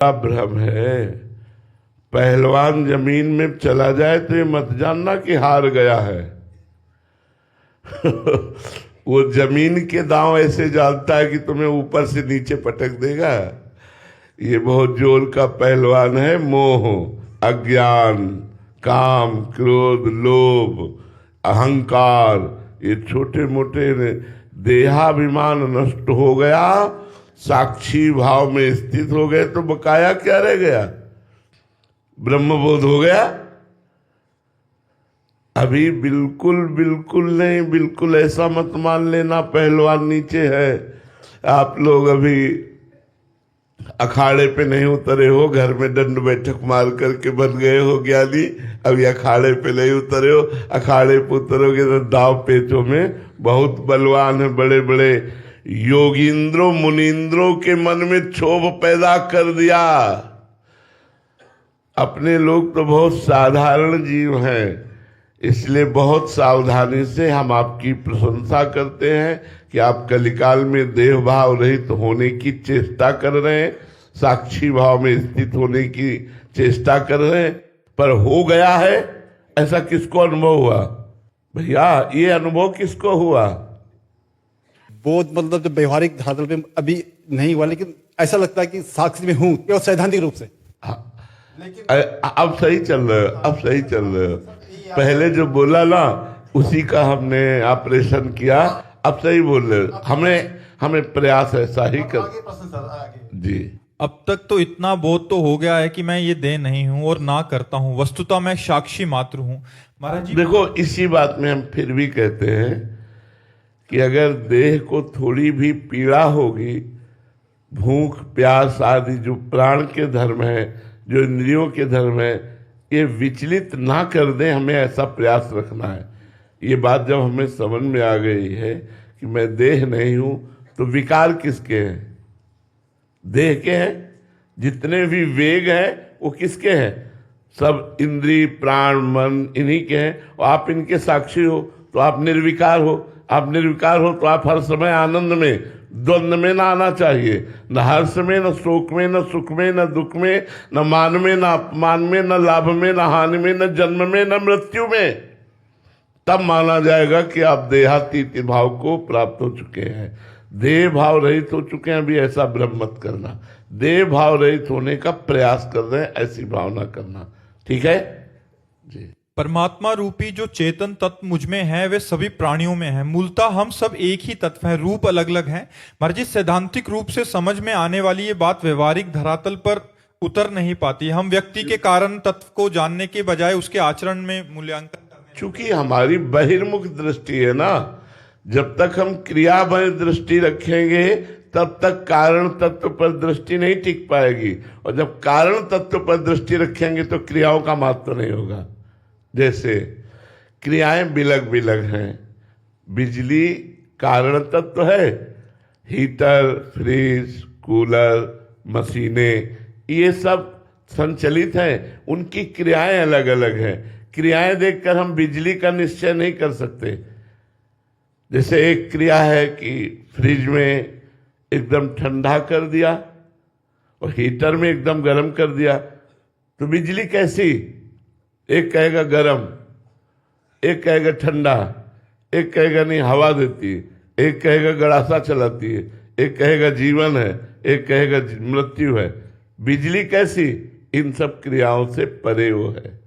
क्या भ्रम है। पहलवान जमीन में चला जाए तो ये मत जानना कि हार गया है। वो जमीन के दांव ऐसे जानता है कि तुम्हें ऊपर से नीचे पटक देगा। ये बहुत जोर का पहलवान है। मोह, अज्ञान, काम, क्रोध, लोभ, अहंकार, ये छोटे मोटे देहाभिमान नष्ट हो गया, साक्षी भाव में स्थित हो गए तो बकाया क्या रह गया? ब्रह्मबोध हो गया। अभी बिल्कुल बिल्कुल नहीं, बिल्कुल ऐसा मत मान लेना पहलवान नीचे है। आप लोग अभी अखाड़े पे नहीं उतरे हो, घर में दंड बैठक मार करके बन गए हो ज्ञानी। अभी अखाड़े पे नहीं उतरे हो, अखाड़े पे उतरोगे तो दाव पेचों में बहुत बलवान है। बड़े बड़े योगींद्रों मुनींद्रों के मन में क्षोभ पैदा कर दिया। अपने लोग तो बहुत साधारण जीव हैं, इसलिए बहुत सावधानी से हम आपकी प्रशंसा करते हैं कि आप कलिकाल में देह भाव रहित होने की चेष्टा कर रहे हैं, साक्षी भाव में स्थित होने की चेष्टा कर रहे हैं। पर हो गया है ऐसा किसको अनुभव हुआ भैया? ये अनुभव किसको हुआ? बोध मतलब जो व्यवहारिक धरातल पे अभी नहीं हुआ, लेकिन ऐसा लगता है कि साक्षी में हूं केवल सैद्धांतिक रूप से। अब सही चल रहे हो, अब सही चल रहे हो। पहले जो बोला ना उसी का हमने ऑपरेशन किया, अब सही बोल रहे हो। हमें प्रयास ऐसा ही कर जी। अब तक तो इतना बोध तो हो गया है कि मैं ये देह नहीं हूं और ना करता हूं, वस्तुतः मैं साक्षी मात्र हूं। महाराज जी देखो, इसी बात में हम फिर भी कहते हैं कि अगर देह को थोड़ी भी पीड़ा होगी, भूख प्यास आदि जो प्राण के धर्म है, जो इंद्रियों के धर्म है, ये विचलित ना कर दे, हमें ऐसा प्रयास रखना है। ये बात जब हमें समझ में आ गई है कि मैं देह नहीं हूं, तो विकार किसके हैं? देह के हैं। जितने भी वेग हैं वो किसके हैं? सब इंद्रिय प्राण मन इन्हीं के हैं। और आप इनके साक्षी हो तो आप निर्विकार हो। आप निर्विकार हो तो आप हर समय आनंद में, द्वंद्व में ना आना चाहिए। न हर्ष में, न शोक में, न सुख में, न दुख में, न मान में, न अपमान में, न लाभ में, न हानि में, न जन्म में, न मृत्यु में। तब माना जाएगा कि आप देहातीत भाव को प्राप्त हो चुके हैं, देह भाव रहित हो चुके हैं। अभी ऐसा भ्रम मत करना। देह भाव रहित होने का प्रयास कर रहे हैं, ऐसी भावना करना। ठीक है जी। परमात्मा रूपी जो चेतन तत्व मुझ में है वे सभी प्राणियों में है। मूलतः हम सब एक ही तत्व हैं, रूप अलग अलग हैं। महाराज जी, सैद्धांतिक रूप से समझ में आने वाली ये बात व्यवहारिक धरातल पर उतर नहीं पाती। हम व्यक्ति के कारण तत्व को जानने के बजाय उसके आचरण में मूल्यांकन करने। चूंकि हमारी बहिर्मुख दृष्टि है ना, जब तक हम क्रियामय दृष्टि रखेंगे तब तक कारण तत्व पर दृष्टि नहीं टिक पाएगी। और जब कारण तत्व पर दृष्टि रखेंगे तो क्रियाओं का महत्व नहीं होगा। जैसे क्रियाएं बिलग बिलग हैं। बिजली कारण तत्व है, हीटर, फ्रिज, कूलर, मशीनें, ये सब संचलित हैं, उनकी क्रियाएं अलग अलग हैं। क्रियाएं देखकर हम बिजली का निश्चय नहीं कर सकते। जैसे एक क्रिया है कि फ्रिज में एकदम ठंडा कर दिया और हीटर में एकदम गर्म कर दिया, तो बिजली कैसी? एक कहेगा गर्म, एक कहेगा ठंडा, एक कहेगा नहीं हवा देती है, एक कहेगा गड़ासा चलाती है, एक कहेगा जीवन है, एक कहेगा मृत्यु है। बिजली कैसी? इन सब क्रियाओं से परे वो है।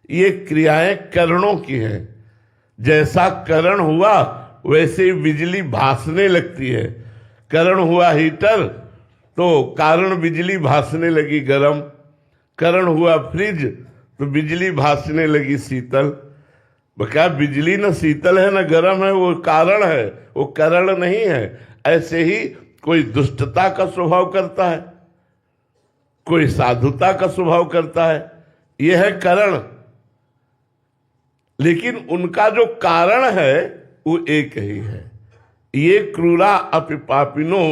ये क्रियाएं करणों की हैं। जैसा करण हुआ वैसे ही बिजली भासने लगती है। करण हुआ हीटर तो कारण बिजली भासने लगी गर्म। करण हुआ फ्रिज तो बिजली भासने लगी शीतल। क्या बिजली न शीतल है न गर्म है, वो कारण है, वो करण नहीं है। ऐसे ही कोई दुष्टता का स्वभाव करता है, कोई साधुता का स्वभाव करता है, यह है करण। लेकिन उनका जो कारण है वो एक ही है। ये क्रूरा अपि पापिनो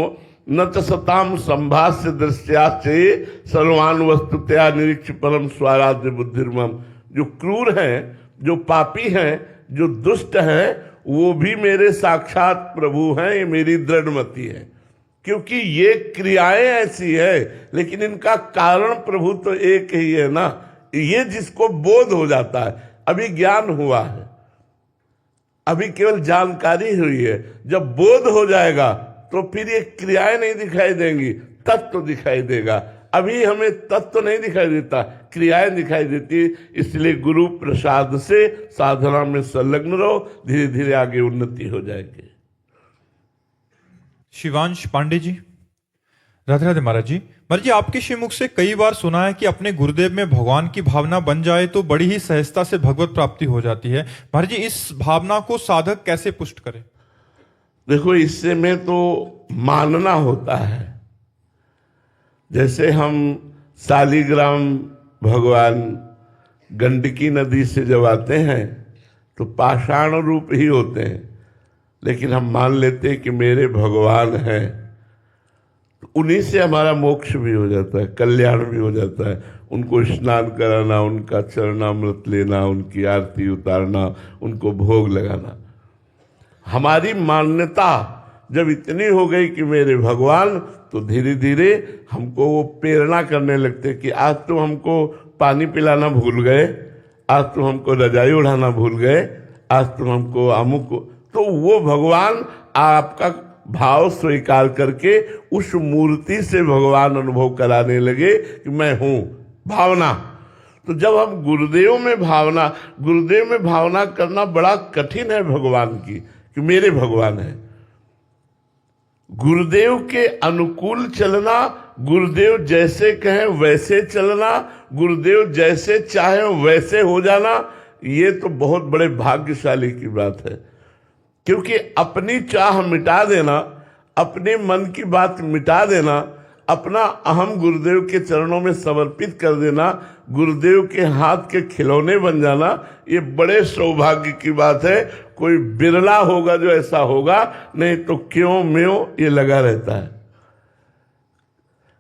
न च सताम संभाष्य दृश्याचे सर्वान वस्तुतया निरीक्ष परम स्वाराध्य बुद्धिर्मम। जो क्रूर हैं, जो पापी हैं, जो दुष्ट हैं, वो भी मेरे साक्षात प्रभु हैं। ये मेरी दृढ़ मति है। क्योंकि ये क्रियाएं ऐसी है, लेकिन इनका कारण प्रभु तो एक ही है ना। ये जिसको बोध हो जाता है, अभी ज्ञान हुआ है, अभी केवल जानकारी हुई है, जब बोध हो जाएगा तो फिर ये क्रियाएं नहीं दिखाई देंगी, तत्व दिखाई देगा। अभी हमें तत्व नहीं दिखाई देता, क्रियाएं दिखाई देती। इसलिए गुरु प्रसाद से साधना में संलग्न रहो, धीरे धीरे आगे उन्नति हो जाएगी। शिवांश पांडे जी, राधे राधे महाराज जी। महाराज जी, आपके श्रीमुख से कई बार सुना है कि अपने गुरुदेव में भगवान की भावना बन जाए तो बड़ी ही सहजता से भगवत प्राप्ति हो जाती है। महाराज जी, इस भावना को साधक कैसे पुष्ट करे? देखो, इससे में तो मानना होता है। जैसे हम शालिग्राम भगवान गंडकी नदी से जब आते हैं तो पाषाण रूप ही होते हैं, लेकिन हम मान लेते हैं कि मेरे भगवान हैं, तो उन्हीं से हमारा मोक्ष भी हो जाता है, कल्याण भी हो जाता है। उनको स्नान कराना, उनका चरणामृत लेना, उनकी आरती उतारना, उनको भोग लगाना। हमारी मान्यता जब इतनी हो गई कि मेरे भगवान, तो धीरे धीरे हमको वो प्रेरणा करने लगते कि आज तो हमको पानी पिलाना भूल गए, आज तो हमको रजाई उड़ाना भूल गए, आज तो हमको अमुक। तो वो भगवान आपका भाव स्वीकार करके उस मूर्ति से भगवान अनुभव कराने लगे कि मैं हूं। भावना, तो जब हम गुरुदेव में भावना करना बड़ा कठिन है भगवान की, कि मेरे भगवान है। गुरुदेव के अनुकूल चलना, गुरुदेव जैसे कहें वैसे चलना, गुरुदेव जैसे चाहे वैसे हो जाना, ये तो बहुत बड़े भाग्यशाली की बात है। क्योंकि अपनी चाह मिटा देना, अपने मन की बात मिटा देना, अपना अहम गुरुदेव के चरणों में समर्पित कर देना, गुरुदेव के हाथ के खिलौने बन जाना, ये बड़े सौभाग्य की बात है। कोई बिरला होगा जो ऐसा होगा, नहीं तो क्यों म्यों ये लगा रहता है।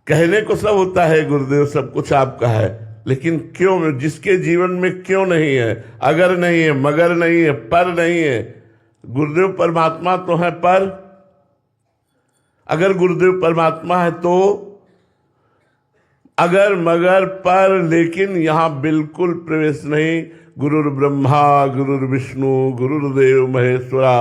कहने को सब होता है, गुरुदेव सब कुछ आपका है, लेकिन क्यों म्यों, जिसके जीवन में क्यों नहीं है, अगर नहीं है, मगर नहीं है, पर नहीं है। गुरुदेव परमात्मा तो है, पर अगर गुरुदेव परमात्मा है तो अगर मगर पर, लेकिन यहां बिल्कुल प्रवेश नहीं। गुरुर् ब्रह्मा गुरुर्विष्णु गुरुर्देव महेश्वरा,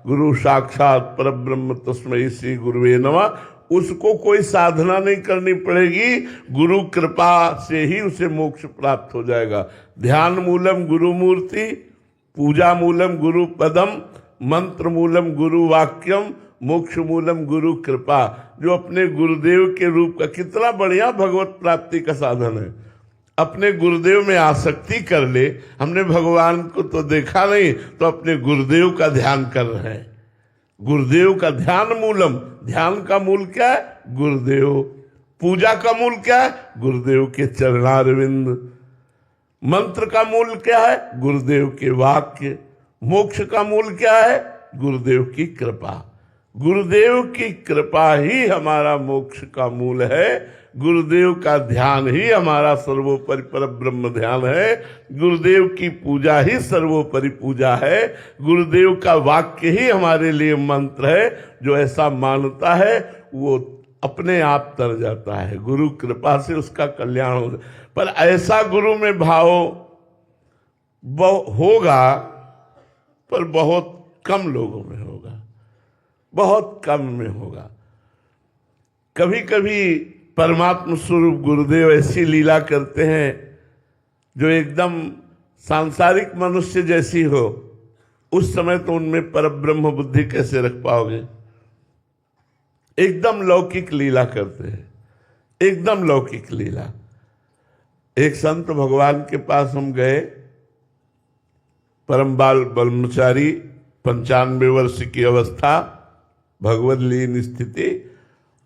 गुरु साक्षात परब्रह्म तस्मै श्री गुरुवे नमः। उसको कोई साधना नहीं करनी पड़ेगी, गुरु कृपा से ही उसे मोक्ष प्राप्त हो जाएगा। ध्यान मूलम गुरु मूर्ति, पूजा मूलम गुरु पदम, मंत्र मूलम गुरु वाक्यम, मोक्ष मूलम गुरु कृपा। जो अपने गुरुदेव के रूप का, कितना बढ़िया भगवत प्राप्ति का साधन है। अपने गुरुदेव में आसक्ति कर ले। हमने भगवान को तो देखा नहीं, तो अपने गुरुदेव का ध्यान कर रहे हैं। गुरुदेव का ध्यान मूलम, ध्यान का मूल क्या है? गुरुदेव। पूजा का मूल क्या है? गुरुदेव के चरणारविंद। मंत्र का मूल क्या है? गुरुदेव के वाक्य। मोक्ष का मूल क्या है? गुरुदेव की कृपा। गुरुदेव की कृपा ही हमारा मोक्ष का मूल है। गुरुदेव का ध्यान ही हमारा सर्वोपरि पर ब्रह्म ध्यान है। गुरुदेव की पूजा ही सर्वोपरि पूजा है। गुरुदेव का वाक्य ही हमारे लिए मंत्र है। जो ऐसा मानता है वो अपने आप तर जाता है, गुरु कृपा से उसका कल्याण हो। पर ऐसा गुरु में भाव होगा, पर बहुत कम लोगों में होगा, बहुत कम में होगा। कभी कभी परमात्मा स्वरूप गुरुदेव ऐसी लीला करते हैं जो एकदम सांसारिक मनुष्य जैसी हो। उस समय तो उनमें परब्रह्म बुद्धि कैसे रख पाओगे? एकदम लौकिक लीला करते हैं, एकदम लौकिक लीला। एक संत भगवान के पास हम गए, परम बाल ब्रह्मचारी, 95 वर्ष की अवस्था, भगवत लीन स्थिति,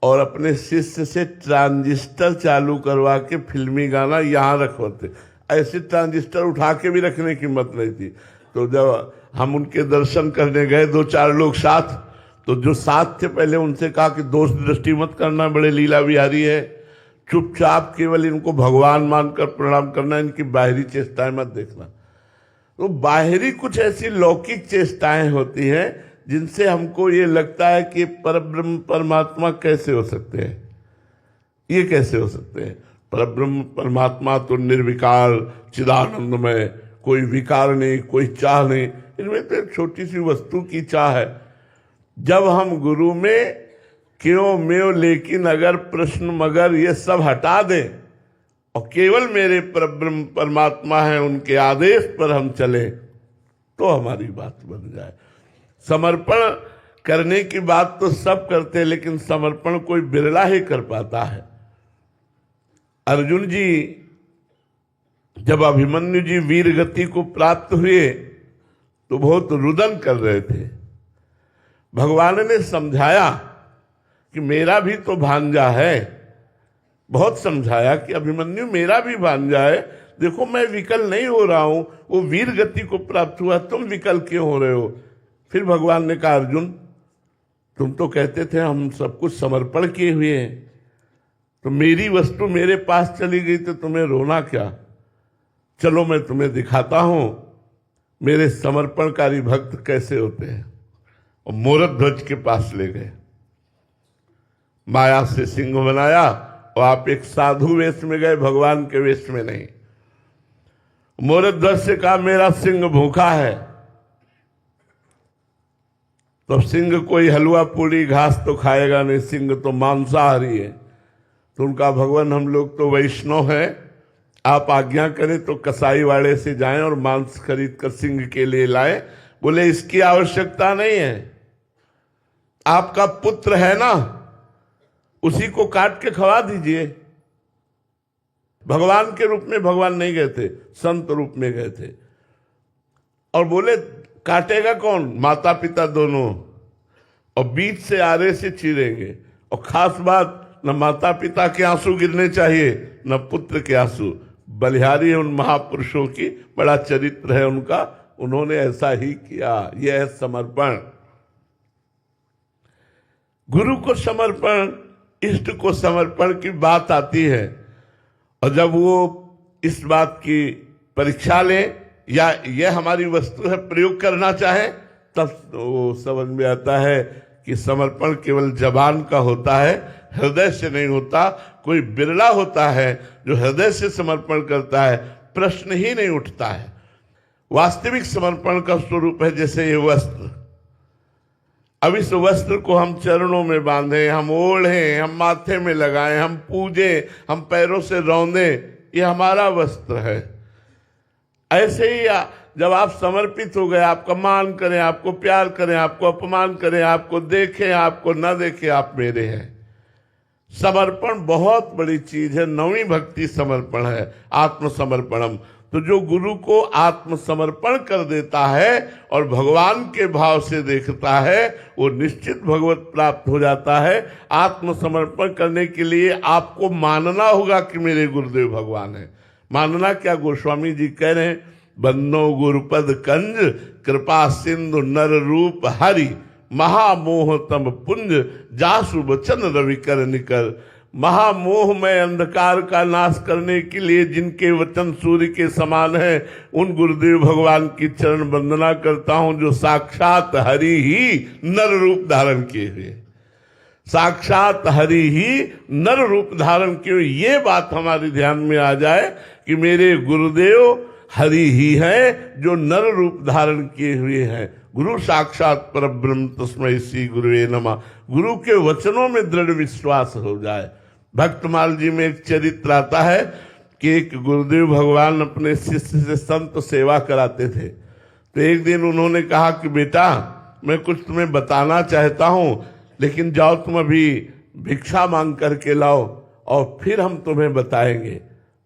और अपने शिष्य से ट्रांजिस्टर चालू करवा के फिल्मी गाना यहाँ रखवाते। ऐसे ट्रांजिस्टर उठा के भी रखने की हिम्मत नहीं थी। तो जब हम उनके दर्शन करने गए, 2-4 लोग साथ, तो जो साथ थे पहले उनसे कहा कि दोष दृष्टि मत करना, बड़े लीला विहारी है, चुपचाप केवल इनको भगवान मानकर प्रणाम करना, इनकी बाहरी चेष्टाएं मत देखना। तो बाहरी कुछ ऐसी लौकिक चेष्टाएं होती हैं जिनसे हमको ये लगता है कि परब्रह्म परमात्मा कैसे हो सकते हैं, ये कैसे हो सकते हैं। परब्रह्म परमात्मा तो निर्विकार चिदानंदमय, कोई विकार नहीं, कोई चाह नहीं, इनमें तो एक छोटी सी वस्तु की चाह है। जब हम गुरु में क्यों म्यों लेकिन अगर प्रश्न मगर ये सब हटा दें और केवल मेरे परब्रह्म परमात्मा है उनके आदेश पर हम चले तो हमारी बात बन जाए। समर्पण करने की बात तो सब करते हैं, लेकिन समर्पण कोई बिरला ही कर पाता है। अर्जुन जी जब अभिमन्यु जी वीर गति को प्राप्त हुए तो बहुत रुदन कर रहे थे। भगवान ने समझाया कि मेरा भी तो भांजा है, बहुत समझाया कि अभिमन्यु मेरा भी भांजा है, देखो मैं विकल नहीं हो रहा हूं, वो वीर गति को प्राप्त हुआ, तुम विकल क्यों हो रहे हो। फिर भगवान ने कहा अर्जुन तुम तो कहते थे हम सब कुछ समर्पण किए हुए हैं, तो मेरी वस्तु मेरे पास चली गई तो तुम्हें रोना क्या। चलो मैं तुम्हें दिखाता हूं मेरे समर्पणकारी भक्त कैसे होते हैं। और मोरक ध्वज के पास ले गए, माया से सिंह बनाया और आप एक साधु वेश में गए, भगवान के वेश में नहीं। मोरक ध्वज से कहा मेरा सिंह भूखा है। तो सिंह कोई हलवा पूरी घास तो खाएगा नहीं, सिंह तो मांसाहारी है। तो उनका भगवान हम लोग तो वैष्णव हैं, आप आज्ञा करें तो कसाई वाड़े से जाएं और मांस खरीद कर सिंह के लिए लाएं। बोले इसकी आवश्यकता नहीं है, आपका पुत्र है ना, उसी को काट के खवा दीजिए। भगवान के रूप में भगवान नहीं गए थे, संत रूप में गए थे। और बोले काटेगा कौन, माता पिता दोनों, और बीच से आरे से चीरेंगे। और खास बात, न माता पिता के आंसू गिरने चाहिए न पुत्र के आंसू। बलिहारी है उन महापुरुषों की, बड़ा चरित्र है उनका, उन्होंने ऐसा ही किया। यह है समर्पण। गुरु को समर्पण, इष्ट को समर्पण की बात आती है, और जब वो इस बात की परीक्षा ले या यह हमारी वस्तु है प्रयोग करना चाहे, तब वो समझ में आता है कि समर्पण केवल जबान का होता है, हृदय से नहीं होता। कोई बिरला होता है जो हृदय से समर्पण करता है, प्रश्न ही नहीं उठता है। वास्तविक समर्पण का स्वरूप है जैसे ये वस्त्र। अब इस वस्त्र को हम चरणों में बांधे, हम ओढ़े, हम माथे में लगाएं, हम पूजे, हम पैरों से रौंदे, ये हमारा वस्त्र है। ऐसे ही जब आप समर्पित हो गए, आपका मान करें, आपको प्यार करें, आपको अपमान करें, आपको देखें, आपको न देखें, आप मेरे हैं। समर्पण बहुत बड़ी चीज है। नवी भक्ति समर्पण है, आत्मसमर्पणम। तो जो गुरु को आत्मसमर्पण कर देता है और भगवान के भाव से देखता है, वो निश्चित भगवत प्राप्त हो जाता है। आत्मसमर्पण करने के लिए आपको मानना होगा कि मेरे गुरुदेव भगवान है। मानना क्या, गोस्वामी जी कह रहे हैं, बन्नो गुरुपद कंज कृपा सिंधु नर रूप हरि, महामोह तम पुंज जासु बचन रवि कर निकर। महामोह में अंधकार का नाश करने के लिए जिनके वचन सूर्य के समान है, उन गुरुदेव भगवान की चरण वंदना करता हूं, जो साक्षात हरि ही नर रूप धारण किए हुए। साक्षात हरि ही नर रूप धारण किए। ये बात हमारे ध्यान में आ जाए कि मेरे गुरुदेव हरि ही है जो नर रूप धारण किए हुए हैं। गुरु साक्षात परब्रह्म तस्मै श्री गुरुवे नमः। गुरु के वचनों में दृढ़ विश्वास हो जाए। भक्तमाल जी में एक चरित्र आता है कि एक गुरुदेव भगवान अपने शिष्य से संत सेवा कराते थे। तो एक दिन उन्होंने कहा कि बेटा मैं कुछ तुम्हें बताना चाहता हूं, लेकिन जाओ तुम अभी भिक्षा मांग करके लाओ और फिर हम तुम्हें बताएंगे।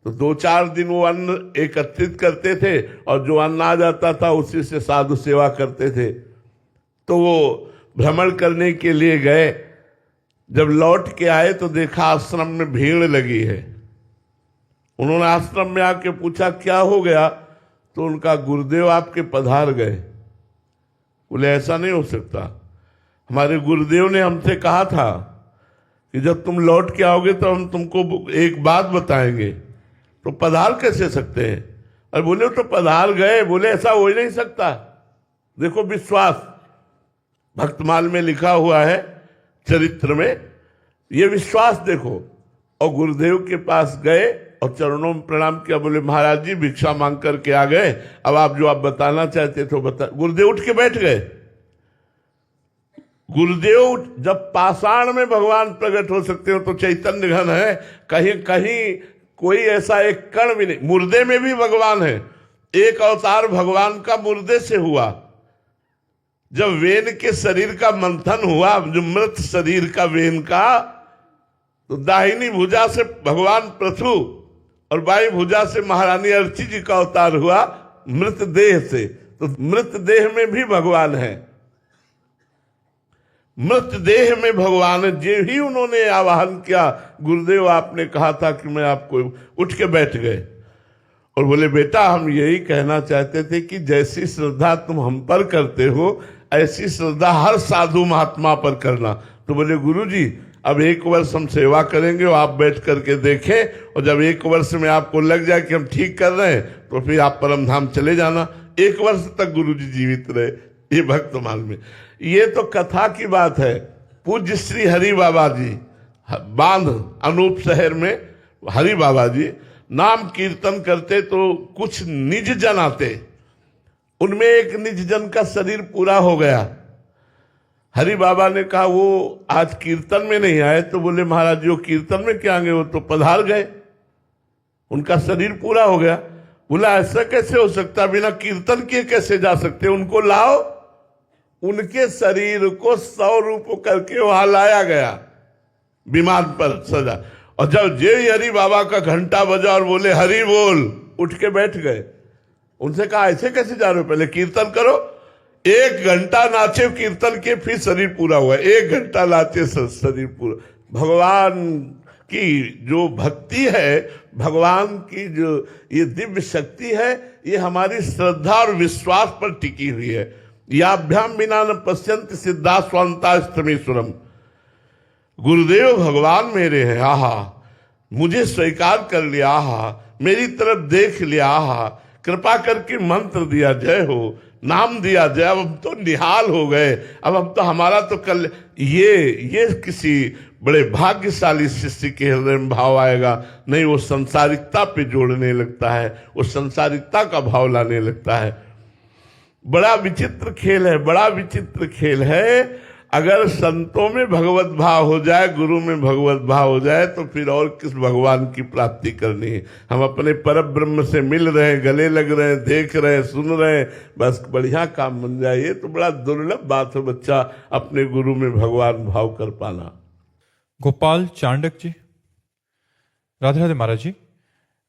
तो 2-4 दिन वो अन्न एकत्रित करते थे और जो अन्न आ जाता था उसी से साधु सेवा करते थे। तो वो भ्रमण करने के लिए गए। जब लौट के आए तो देखा आश्रम में भीड़ लगी है। उन्होंने आश्रम में आके पूछा क्या हो गया, तो उनका गुरुदेव आपके पधार गए। बोले ऐसा नहीं हो सकता, हमारे गुरुदेव ने हमसे कहा था कि जब तुम लौट के आओगे तो हम तुमको एक बात बताएंगे। तो पधार कैसे सकते हैं? और बोले तो पधार गए। बोले ऐसा हो ही नहीं सकता, देखो विश्वास। भक्तमाल में लिखा हुआ है, चरित्र में। ये विश्वास देखो। और गुरुदेव के पास गए और चरणों में प्रणाम किया, बोले महाराज जी भिक्षा मांग करके आ गए, अब आप जो आप बताना चाहते तो बता। गुरुदेव उठ के बैठ गए। गुरुदेव जब पाषाण में भगवान प्रकट हो सकते हो तो चैतन्य घन है, कहीं कहीं कोई ऐसा एक कण भी नहीं। मुर्दे में भी भगवान है। एक अवतार भगवान का मुर्दे से हुआ। जब वेन के शरीर का मंथन हुआ, जो मृत शरीर का वेन का, तो दाहिनी भुजा से भगवान पृथु और बाई भुजा से महारानी अर्ची जी का अवतार हुआ मृत देह से। तो मृत देह में भी भगवान है। मृत देह में भगवान है। जो ही उन्होंने आवाहन किया, गुरुदेव आपने कहा था कि मैं आपको, उठ के बैठ गए और बोले बेटा हम यही कहना चाहते थे कि जैसी श्रद्धा तुम हम पर करते हो ऐसी श्रद्धा हर साधु महात्मा पर करना। तो बोले गुरुजी अब 1 वर्ष हम सेवा करेंगे और आप बैठ करके देखें, और जब 1 वर्ष में आपको लग जाए कि हम ठीक कर रहे हैं तो फिर आप परम धाम चले जाना। 1 वर्ष तक गुरुजी जीवित रहे ये भक्तमाल में। ये तो कथा की बात है। पूज्य श्री हरि बाबा जी बांध अनूप शहर में हरि बाबा जी नाम कीर्तन करते तो कुछ निज जन आते। उनमें एक निज जन का शरीर पूरा हो गया। हरि बाबा ने कहा वो आज कीर्तन में नहीं आए, तो बोले महाराज जी वो कीर्तन में क्या आएंगे, वो तो पधार गए, उनका शरीर पूरा हो गया। बोला ऐसा कैसे हो सकता, बिना कीर्तन किए कैसे जा सकते, उनको लाओ। उनके शरीर को 100 रूप करके वहां लाया गया विमान पर सजा। और जब जय हरि बाबा का घंटा बजा और बोले हरि बोल, उठ के बैठ गए। उनसे कहा ऐसे कैसे जा रहे हो, पहले कीर्तन करो। 1 घंटा नाचे कीर्तन के, फिर शरीर पूरा हुआ। 1 घंटा नाचे शरीर पूरा। भगवान की जो भक्ति है, भगवान की जो ये दिव्य शक्ति है, ये हमारी श्रद्धा और विश्वास पर टिकी हुई है। याभ्याम बिना न पश्यंत सिद्धा स्वांतास्तमीश्वरम। गुरुदेव भगवान मेरे हैं, आहा मुझे स्वीकार कर लिया, आहा मेरी तरफ देख लिया, आहा कृपा करके मंत्र दिया, जय हो, नाम दिया, जय। अब हम तो निहाल हो गए, अब हम तो हमारा तो कल ये किसी बड़े भाग्यशाली शिष्य के हृदय में भाव आएगा। नहीं, वो संसारिकता पे जोड़ने लगता है, वो संसारिकता का भाव लाने लगता है। बड़ा विचित्र खेल है, बड़ा विचित्र खेल है। अगर संतों में भगवत भाव हो जाए, गुरु में भगवत भाव हो जाए, तो फिर और किस भगवान की प्राप्ति करनी है। हम अपने परम ब्रह्म से मिल रहे हैं, गले लग रहे हैं, देख रहे हैं, सुन रहे हैं, बस बढ़िया काम बन जाए। ये तो बड़ा दुर्लभ बात है बच्चा अपने गुरु में भगवान भाव कर पाना। गोपाल चांडक जी, राधे राधे महाराज जी।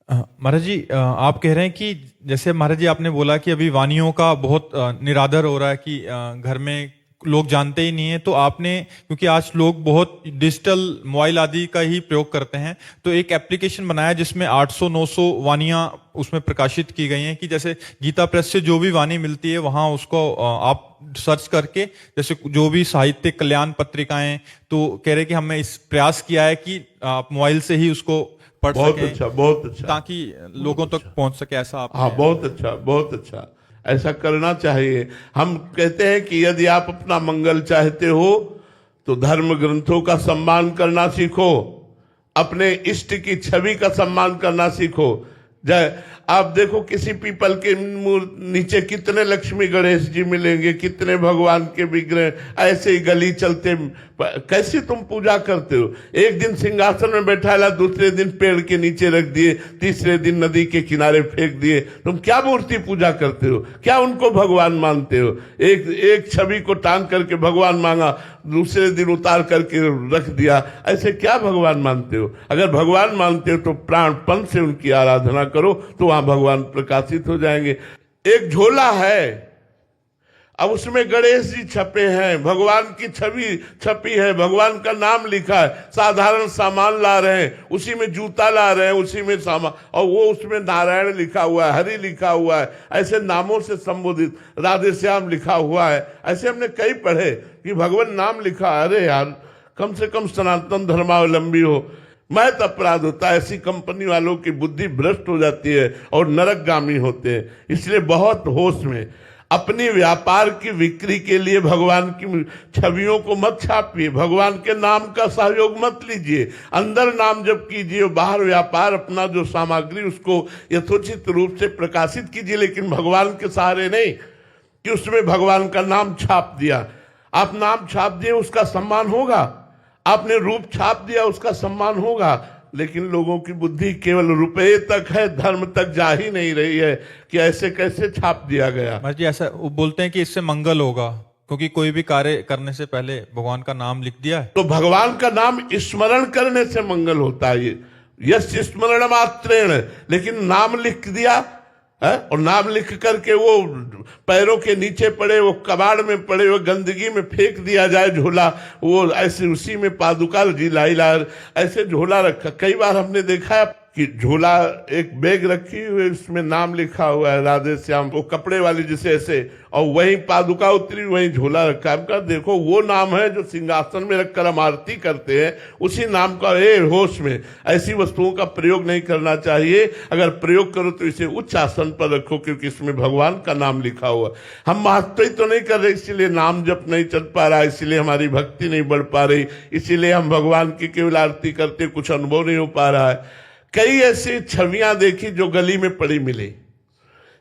महाराज जी आप कह रहे हैं कि जैसे महाराज जी आपने बोला कि अभी वानियों का बहुत निरादर हो रहा है, कि घर में लोग जानते ही नहीं है, तो आपने, क्योंकि आज लोग बहुत डिजिटल मोबाइल आदि का ही प्रयोग करते हैं, तो एक एप्लीकेशन बनाया जिसमें 800-900 वानियां उसमें प्रकाशित की गई हैं, कि जैसे गीता प्रेस से जो भी वाणी मिलती है वहां उसको आप सर्च करके, जैसे जो भी साहित्य कल्याण पत्रिकाएं, तो कह रहे कि हमने इस प्रयास किया है कि आप मोबाइल से ही उसको पढ़ बहुत सकें, अच्छा, बहुत अच्छा, ताकि लोगों तक पहुंच सके। ऐसा आप? हाँ बहुत अच्छा, बहुत अच्छा, ऐसा करना चाहिए। हम कहते हैं कि यदि आप अपना मंगल चाहते हो तो धर्म ग्रंथों का सम्मान करना सीखो, अपने इष्ट की छवि का सम्मान करना सीखो। जय आप देखो किसी पीपल के नीचे कितने लक्ष्मी गणेश जी मिलेंगे, कितने भगवान के विग्रह, ऐसे ही गली चलते कैसे तुम पूजा करते हो। एक दिन सिंहासन में बैठाला, दूसरे दिन पेड़ के नीचे रख दिए, तीसरे दिन नदी के किनारे फेंक दिए। तुम क्या मूर्ति पूजा करते हो, क्या उनको भगवान मानते हो। एक छवि को टांग करके भगवान मांगा, दूसरे दिन उतार करके रख दिया, ऐसे क्या भगवान मानते हो। अगर भगवान मानते हो तो प्राणपन से उनकी आराधना करो, तो वहां भगवान प्रकाशित हो जाएंगे। एक झोला है, अब उसमें गणेश जी छपे हैं, भगवान की छवि छपी है, भगवान का नाम लिखा है। साधारण सामान ला रहे हैं, उसी में जूता ला रहे हैं, उसी में सामान, और वो उसमें नारायण लिखा हुआ है, हरि लिखा हुआ है, ऐसे नामों से संबोधित, राधे श्याम लिखा हुआ है। ऐसे हमने कई पढ़े कि भगवान नाम लिखा। अरे यार, कम से कम सनातन धर्मावलंबी हो। महत अपराध होता है, ऐसी कंपनी वालों की बुद्धि भ्रष्ट हो जाती है और नरकगामी होते हैं। इसलिए बहुत होश में। अपनी व्यापार की बिक्री के लिए भगवान की छवियों को मत छापिए, भगवान के नाम का सहयोग मत लीजिए। अंदर नाम जप कीजिए, बाहर व्यापार अपना जो सामग्री उसको यथोचित रूप से प्रकाशित कीजिए, लेकिन भगवान के सहारे नहीं कि उसमें भगवान का नाम छाप दिया। आप नाम छाप दिए उसका सम्मान होगा, आपने रूप छाप दिया उसका सम्मान होगा, लेकिन लोगों की बुद्धि केवल रुपए तक है, धर्म तक जा ही नहीं रही है कि ऐसे कैसे छाप दिया गया। महाराज जी ऐसा वो बोलते हैं कि इससे मंगल होगा, क्योंकि कोई भी कार्य करने से पहले भगवान का नाम लिख दिया है। तो भगवान का नाम स्मरण करने से मंगल होता है, यश स्मरण मात्रेण, लेकिन नाम लिख दिया है, और नाम लिख करके वो पैरों के नीचे पड़े, वो कबाड़ में पड़े, वो गंदगी में फेंक दिया जाए झोला, वो ऐसे उसी में पादुका जी लाई ला ऐसे झोला रखा। कई बार हमने देखा है कि झोला एक बैग रखी हुई, उसमें नाम लिखा हुआ है राधे श्याम, वो कपड़े वाली जिसे ऐसे, और वहीं पादुका उतरी वहीं झोला रखा है। देखो वो नाम है जो सिंहासन में रखकर हम आरती करते हैं, उसी नाम का होश में ऐसी वस्तुओं का प्रयोग नहीं करना चाहिए। अगर प्रयोग करो तो इसे उच्च आसन पर रखो, क्योंकि इसमें भगवान का नाम लिखा हुआ। हम महत्व तो नहीं कर रहे, इसीलिए नाम जप नहीं चल पा रहा, इसीलिए हमारी भक्ति नहीं बढ़ पा रही, इसीलिए हम भगवान की केवल आरती करते कुछ अनुभव नहीं हो पा रहा है। कई ऐसी छवियां देखी जो गली में पड़ी मिली,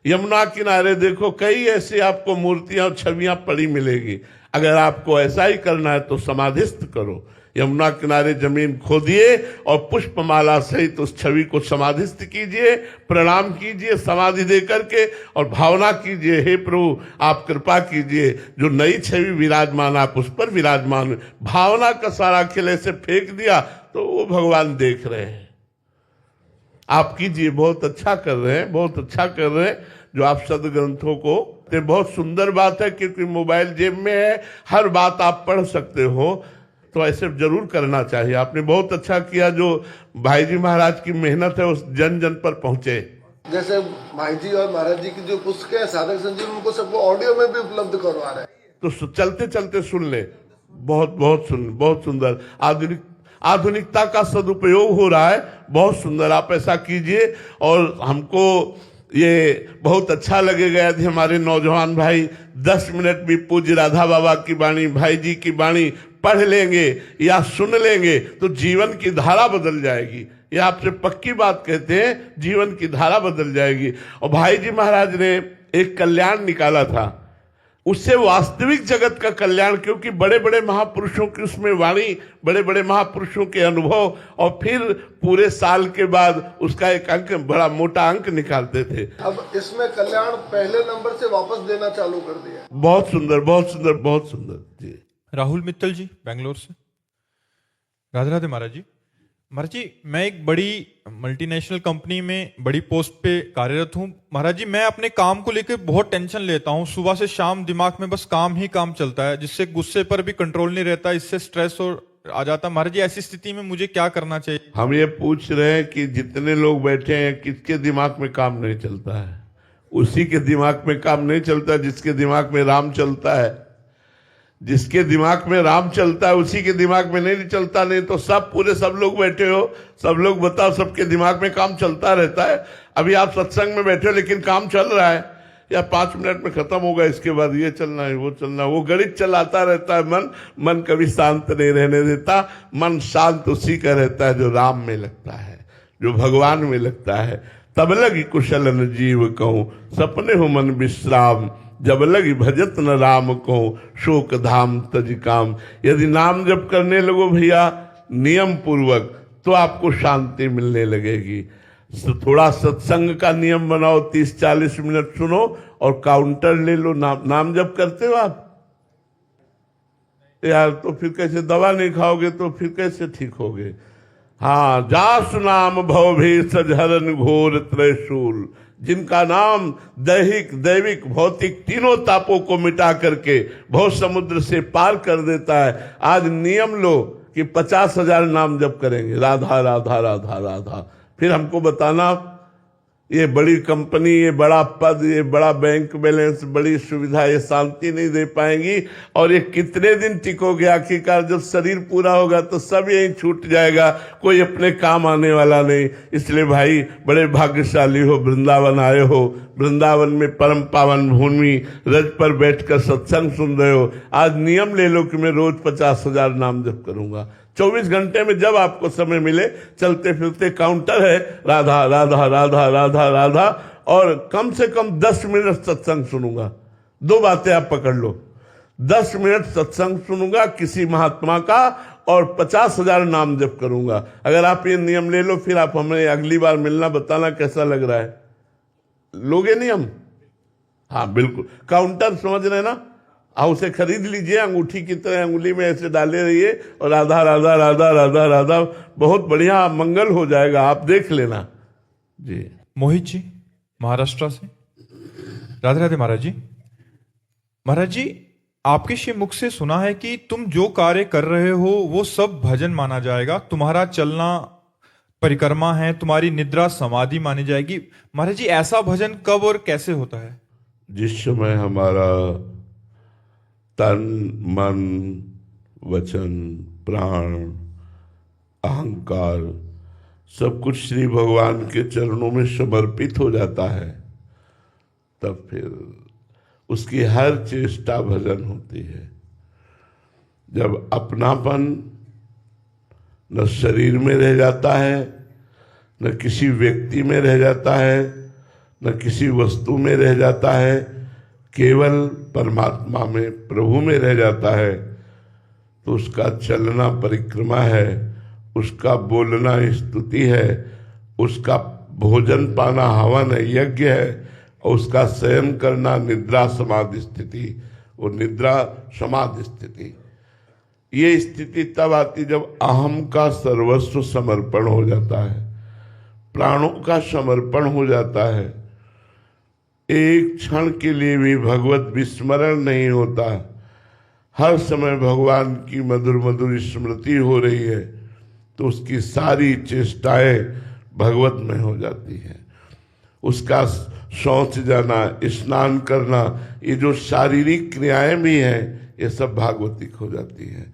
यमुना किनारे देखो कई ऐसे आपको मूर्तियां और छवियां पड़ी मिलेगी। अगर आपको ऐसा ही करना है तो समाधिस्थ करो, यमुना किनारे जमीन खोदिए और पुष्पमाला सहित उस छवि को समाधिस्थ कीजिए, प्रणाम कीजिए समाधि दे करके, और भावना कीजिए हे प्रभु आप कृपा कीजिए, जो नई छवि विराजमान आप उस पर विराजमान। भावना का सारा खिले से फेंक दिया तो वो भगवान देख रहे हैं। आप कीजिए, बहुत अच्छा कर रहे हैं, बहुत अच्छा कर रहे हैं जो आप सदग्रंथों को, तो बहुत सुंदर बात है, क्योंकि मोबाइल जेब में है, हर बात आप पढ़ सकते हो, तो ऐसे जरूर करना चाहिए। आपने बहुत अच्छा किया, जो भाई जी महाराज की मेहनत है उस जन जन पर पहुंचे। जैसे भाई जी और महाराज जी की जो पुस्तकें हैं साधक संजीवनी, उनको सबको ऑडियो में भी उपलब्ध करवा रहे हैं, तो चलते चलते सुन ले, बहुत सुंदर आधुनिकता का सदुपयोग हो रहा है, बहुत सुंदर। आप ऐसा कीजिए, और हमको ये बहुत अच्छा लगेगा यदि हमारे नौजवान भाई 10 मिनट भी पूज्य राधा बाबा की वाणी, भाई जी की वाणी पढ़ लेंगे या सुन लेंगे तो जीवन की धारा बदल जाएगी। ये आपसे पक्की बात कहते हैं, जीवन की धारा बदल जाएगी। और भाई जी महाराज ने एक कल्याण निकाला था, उससे वास्तविक जगत का कल्याण, क्योंकि बड़े बड़े महापुरुषों की उसमें वाणी, बड़े बड़े महापुरुषों के अनुभव, और फिर पूरे साल के बाद उसका एक अंक, बड़ा मोटा अंक निकालते थे। अब इसमें कल्याण पहले नंबर से वापस देना चालू कर दिया। बहुत सुंदर जी। राहुल मित्तल जी बेंगलोर से। राधे राधे महाराज जी। महाराज जी मैं एक बड़ी मल्टीनेशनल कंपनी में बड़ी पोस्ट पे कार्यरत हूँ। महाराज जी मैं अपने काम को लेकर बहुत टेंशन लेता हूँ, सुबह से शाम दिमाग में बस काम ही काम चलता है, जिससे गुस्से पर भी कंट्रोल नहीं रहता, इससे स्ट्रेस और आ जाता। महाराज जी ऐसी स्थिति में मुझे क्या करना चाहिए? हम ये पूछ रहे हैं कि जितने लोग बैठे हैं किसके दिमाग में काम नहीं चलता है? उसी के दिमाग में काम नहीं चलता जिसके दिमाग में राम चलता है। जिसके दिमाग में राम चलता है उसी के दिमाग में नहीं चलता। नहीं तो सब लोग बैठे हो, सब लोग बताओ, सबके दिमाग में काम चलता रहता है। अभी आप सत्संग में बैठे हो लेकिन काम चल रहा है, या 5 मिनट में खत्म होगा, इसके बाद ये चलना है वो चलना है, वो गणित चलाता रहता है। मन कभी शांत नहीं रहने देता। मन शांत उसी का रहता है जो राम में लगता है, जो भगवान में लगता है। तब लगी कुशल न जीव कहूं, सपने हो मन विश्राम, जब लगी भजत न राम को, शोक धाम तज काम। यदि नाम जप करने लगो भैया नियम पूर्वक, तो आपको शांति मिलने लगेगी। थोड़ा सत्संग का नियम बनाओ, 30-40 मिनट सुनो और काउंटर ले लो। नाम जप करते हो आप यार, तो फिर कैसे दवा नहीं खाओगे तो फिर कैसे ठीक होगे? हाँ, जासु नाम भव भी सजहरन घोर त्रैशूल, जिनका नाम दैहिक दैविक भौतिक तीनों तापों को मिटा करके भव समुद्र से पार कर देता है। आज नियम लो कि 50,000 नाम जप करेंगे, राधा राधा राधा राधा। फिर हमको बताना ये बड़ी कंपनी, ये बड़ा पद, ये बड़ा बैंक बैलेंस, बड़ी सुविधा, ये शांति नहीं दे पाएंगी। और ये कितने दिन टिकोगे? आखिरकार जब शरीर पूरा होगा तो सब यही छूट जाएगा, कोई अपने काम आने वाला नहीं। इसलिए भाई बड़े भाग्यशाली हो, वृंदावन आए हो। वृंदावन में परम पावन भूमि, रज पर बैठकर सत्संग सुन रहे हो। आज नियम ले लो कि मैं रोज 50,000 नाम जप करूंगा। 24 घंटे में जब आपको समय मिले, चलते फिरते काउंटर है, राधा राधा राधा राधा राधा, और कम से कम 10 मिनट सत्संग सुनूंगा। 2 बातें आप पकड़ लो, 10 मिनट सत्संग सुनूंगा किसी महात्मा का, और 50,000 नाम जप करूंगा। अगर आप ये नियम ले लो, फिर आप हमें अगली बार मिलना, बताना कैसा लग रहा है। लोगे नियम? हाँ बिल्कुल। काउंटर समझ रहे ना, उसे खरीद लीजिए, अंगूठी की तरह अंगुली में ऐसे डाले रहिए, और राधा राधा राधा राधा राधा, बहुत बढ़िया मंगल हो जाएगा, आप देख लेना जी। मोहित जी महाराष्ट्र से, राधे राधे महाराज जी। महाराज जी, आपके श्री मुख से सुना है कि तुम जो कार्य कर रहे हो वो सब भजन माना जाएगा, तुम्हारा चलना परिक्रमा है, तुम्हारी निद्रा समाधि मानी जाएगी। महाराज जी, ऐसा भजन कब और कैसे होता है? जिस समय हमारा तन, मन, वचन, प्राण, अहंकार सब कुछ श्री भगवान के चरणों में समर्पित हो जाता है, तब फिर उसकी हर चेष्टा भजन होती है। जब अपनापन न शरीर में रह जाता है, न किसी व्यक्ति में रह जाता है, न किसी वस्तु में रह जाता है, केवल परमात्मा में, प्रभु में रह जाता है, तो उसका चलना परिक्रमा है, उसका बोलना स्तुति है, उसका भोजन पाना हवन है, यज्ञ है, और उसका शयन करना निद्रा समाधि स्थिति, वो निद्रा समाधि स्थिति। ये स्थिति तब आती जब अहम का सर्वस्व समर्पण हो जाता है, प्राणों का समर्पण हो जाता है। एक क्षण के लिए भी भगवत विस्मरण नहीं होता, हर समय भगवान की मधुर मधुर स्मृति हो रही है, तो उसकी सारी चेष्टाएं भगवत में हो जाती हैं। उसका शौच जाना, स्नान करना, ये जो शारीरिक क्रियाएं भी हैं, ये सब भागवतिक हो जाती हैं।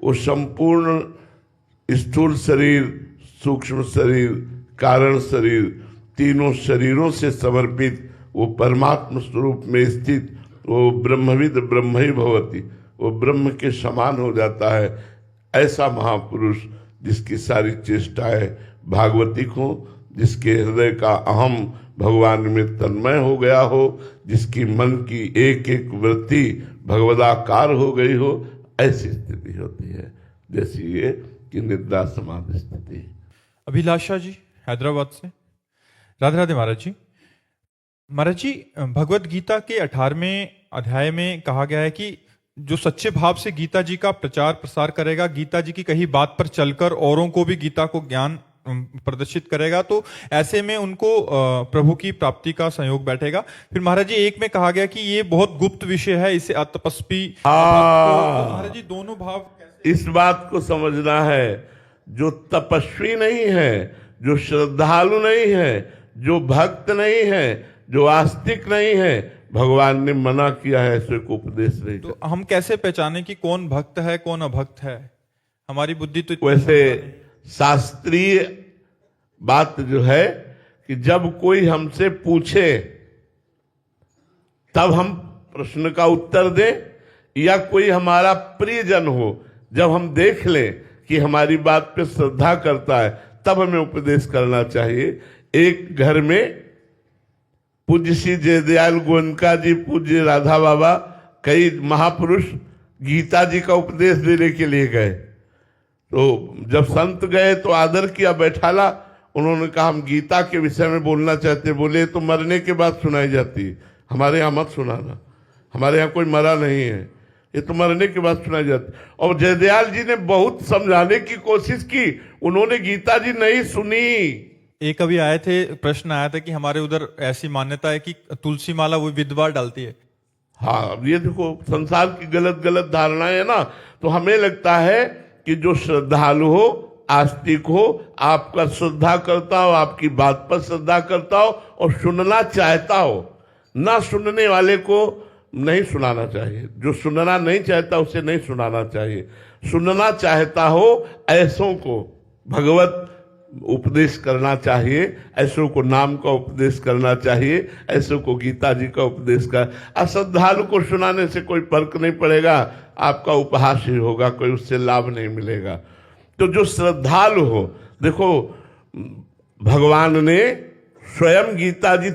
वो संपूर्ण स्थूल शरीर, सूक्ष्म शरीर, कारण शरीर, तीनों शरीरों से समर्पित वो परमात्म स्वरूप में स्थित वो ब्रह्मविद ब्रह्म ही भवति, वो ब्रह्म के समान हो जाता है। ऐसा महापुरुष जिसकी सारी चेष्टाएं भागवतिक हो, जिसके हृदय का अहम भगवान में तन्मय हो गया हो, जिसकी मन की एक एक वृत्ति भगवदाकार हो गई हो, ऐसी स्थिति होती है जैसी ये कि निद्रा समाधि स्थिति। अभिलाषा जी हैदराबाद से, राधे राधे महाराज जी। महाराज जी, भगवत गीता के 18वें अध्याय में कहा गया है कि जो सच्चे भाव से गीता जी का प्रचार प्रसार करेगा, गीता जी की कही बात पर चलकर औरों को भी गीता को ज्ञान प्रदर्शित करेगा, तो ऐसे में उनको प्रभु की प्राप्ति का संयोग बैठेगा। फिर महाराज जी, एक में कहा गया कि ये बहुत गुप्त विषय है, इसे अतपस्वी। तो महाराज जी, दोनों भाव कैसे? इस बात को समझना है, जो तपस्वी नहीं है, जो श्रद्धालु नहीं है, जो भक्त नहीं है, जो आस्तिक नहीं है, भगवान ने मना किया है ऐसे को उपदेश नहीं। तो हम कैसे पहचाने कि कौन भक्त है कौन अभक्त है? हमारी बुद्धि तो वैसे शास्त्रीय बात जो है कि जब कोई हमसे पूछे तब हम प्रश्न का उत्तर दें, या कोई हमारा प्रियजन हो, जब हम देख लें कि हमारी बात पे श्रद्धा करता है, तब हमें उपदेश करना चाहिए। एक घर में पूज्य श्री जयदयाल गोयनका जी, पूज्य राधा बाबा, कई महापुरुष गीता जी का उपदेश देने के लिए गए। तो जब संत गए तो आदर किया, बैठाला। उन्होंने कहा हम गीता के विषय में बोलना चाहते। बोले तो मरने के बाद सुनाई जाती है, हमारे यहाँ मत सुनाना, हमारे यहाँ कोई मरा नहीं है, ये तो मरने के बाद सुनाई जाती। और जयदयाल जी ने बहुत समझाने की कोशिश की, उन्होंने गीता जी नहीं सुनी। एक अभी आए थे, प्रश्न आया था कि हमारे उधर ऐसी मान्यता है कि तुलसी माला वो विधवा डालती है। हाँ, ये देखो संसार की गलत गलत धारणाएं है ना। तो हमें लगता है कि जो श्रद्धालु हो, आस्तिक हो, आपका श्रद्धा करता हो, आपकी बात पर श्रद्धा करता हो और सुनना चाहता हो। ना सुनने वाले को नहीं सुनाना चाहिए, जो सुनना नहीं चाहता उसे नहीं सुनाना चाहिए। सुनना चाहता हो ऐसों को भगवत उपदेश करना चाहिए, ऐसों को नाम का उपदेश करना चाहिए, ऐसों को गीता जी का उपदेश कर। अश्रद्धालु को सुनाने से कोई फर्क नहीं पड़ेगा, आपका उपहास ही होगा, कोई उससे लाभ नहीं मिलेगा। तो जो श्रद्धालु हो, देखो भगवान ने स्वयं गीता जी